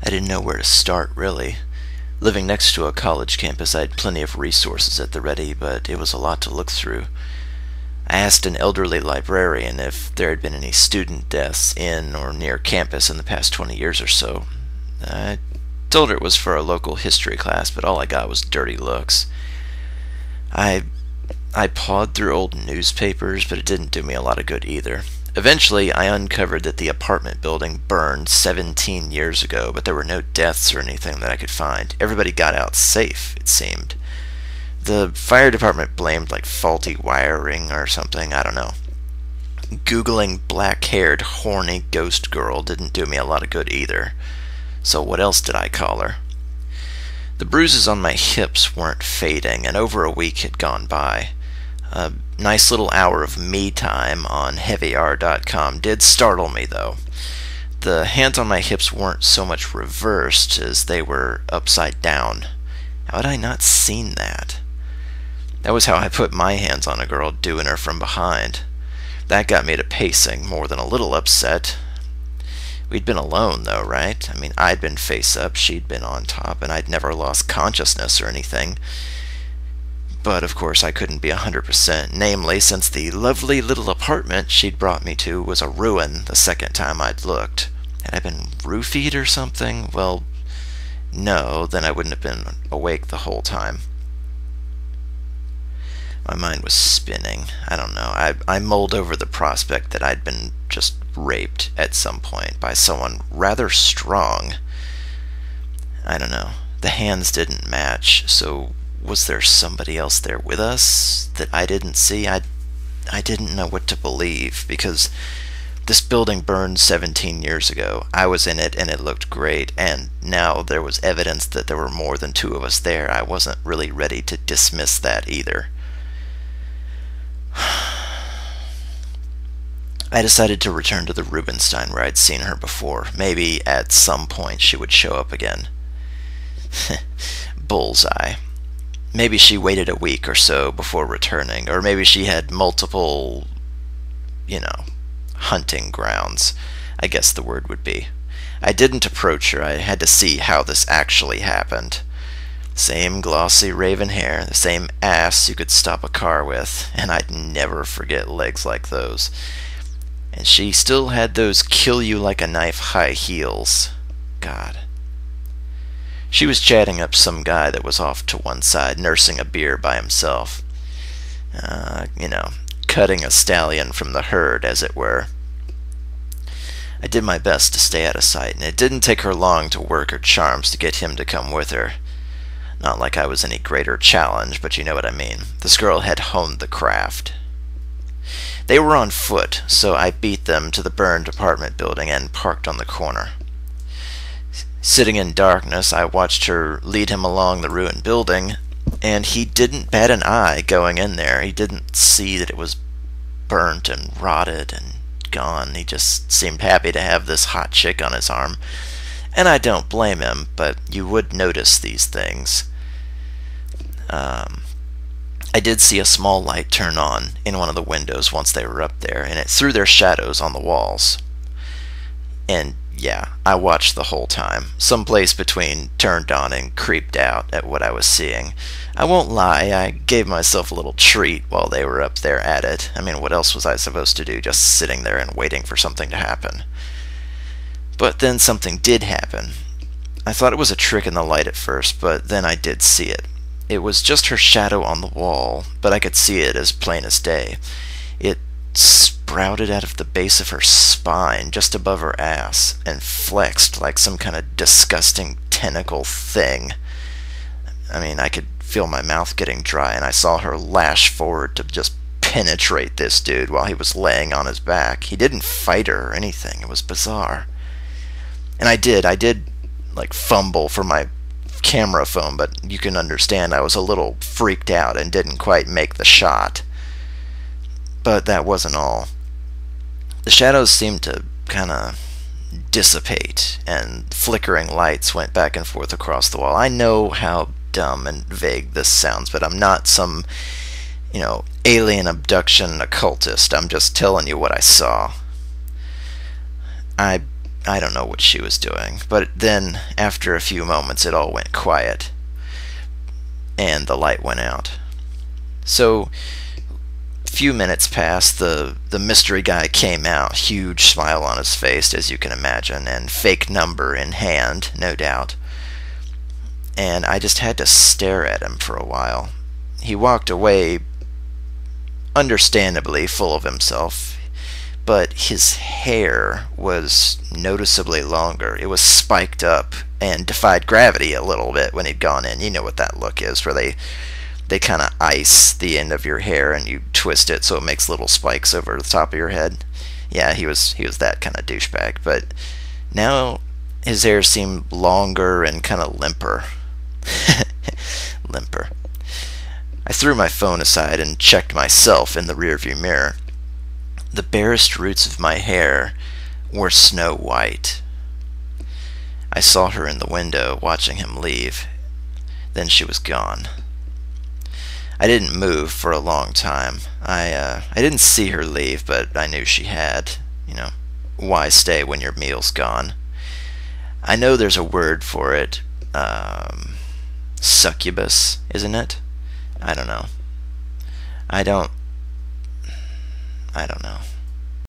I didn't know where to start, really. Living next to a college campus, I had plenty of resources at the ready, but it was a lot to look through. I asked an elderly librarian if there had been any student deaths in or near campus in the past 20 years or so. I told her it was for a local history class, but all I got was dirty looks. I I pawed through old newspapers, but it didn't do me a lot of good either. Eventually, I uncovered that the apartment building burned 17 years ago, but there were no deaths or anything that I could find. Everybody got out safe, it seemed. The fire department blamed like faulty wiring or something, I don't know. Googling black-haired, horny ghost girl didn't do me a lot of good either. So what else did I call her? The bruises on my hips weren't fading, and over a week had gone by. A nice little hour of me time on HeavyR.com did startle me, though. The hands on my hips weren't so much reversed as they were upside down. How had I not seen that? That was how I put my hands on a girl, doing her from behind. That got me to pacing, more than a little upset. We'd been alone, though, right? I mean, I'd been face up, she'd been on top, and I'd never lost consciousness or anything. But, of course, I couldn't be 100%, namely, since the lovely little apartment she'd brought me to was a ruin the second time I'd looked. Had I been roofied or something? Well, no, then I wouldn't have been awake the whole time. My mind was spinning. I don't know. I mulled over the prospect that I'd been just raped at some point by someone rather strong. I don't know. The hands didn't match, so was there somebody else there with us that I didn't see? I didn't know what to believe, because this building burned 17 years ago. I was in it, and it looked great, and now there was evidence that there were more than two of us there. I wasn't really ready to dismiss that either. I decided to return to the Rubenstein where I'd seen her before. Maybe at some point she would show up again. Bullseye. Maybe she waited a week or so before returning, or maybe she had multiple, hunting grounds, I guess the word would be. I didn't approach her. I had to see how this actually happened. Same glossy raven hair, the same ass you could stop a car with, and I'd never forget legs like those. And she still had those kill-you-like-a-knife high heels. God. She was chatting up some guy that was off to one side, nursing a beer by himself. Cutting a stallion from the herd, as it were. I did my best to stay out of sight, and it didn't take her long to work her charms to get him to come with her. Not like I was any greater challenge, but you know what I mean. This girl had honed the craft. They were on foot, so I beat them to the burned apartment building and parked on the corner. Sitting in darkness, I watched her lead him along the ruined building, and he didn't bat an eye going in there. He didn't see that it was burnt and rotted and gone. He just seemed happy to have this hot chick on his arm. And I don't blame him, but you would notice these things. I did see a small light turn on in one of the windows once they were up there, and it threw their shadows on the walls. And yeah, I watched the whole time, someplace between turned on and creeped out at what I was seeing. I won't lie, I gave myself a little treat while they were up there at it. I mean, what else was I supposed to do, just sitting there and waiting for something to happen? But then something did happen. I thought it was a trick in the light at first, but then I did see it. It was just her shadow on the wall, but I could see it as plain as day. It sprouted out of the base of her spine, just above her ass, and flexed like some kind of disgusting tentacle thing. I mean, I could feel my mouth getting dry, and I saw her lash forward to just penetrate this dude while he was laying on his back. He didn't fight her or anything. It was bizarre. And I did like fumble for my camera phone, but you can understand I was a little freaked out and didn't quite make the shot. But that wasn't all. The shadows seemed to kind of dissipate, and flickering lights went back and forth across the wall. I know how dumb and vague this sounds, but I'm not some, alien abduction occultist. I'm just telling you what I saw. I I don't know what she was doing, but then after a few moments it all went quiet and the light went out. So a few minutes passed, the mystery guy came out, huge smile on his face, as you can imagine, and fake number in hand, no doubt. And I just had to stare at him for a while. He walked away, understandably full of himself, but his hair was noticeably longer. It was spiked up and defied gravity a little bit when he'd gone in. You know what that look is, where they kind of ice the end of your hair and you twist it so it makes little spikes over the top of your head. Yeah, he was that kind of douchebag. But now his hair seemed longer and kind of limper. Limper. I threw my phone aside and checked myself in the rearview mirror. The barest roots of my hair were snow white. I saw her in the window watching him leave. Then she was gone. I didn't move for a long time. I didn't see her leave, but I knew she had. You know, why stay when your meal's gone? I know there's a word for it. Succubus, isn't it? I don't know. I don't know.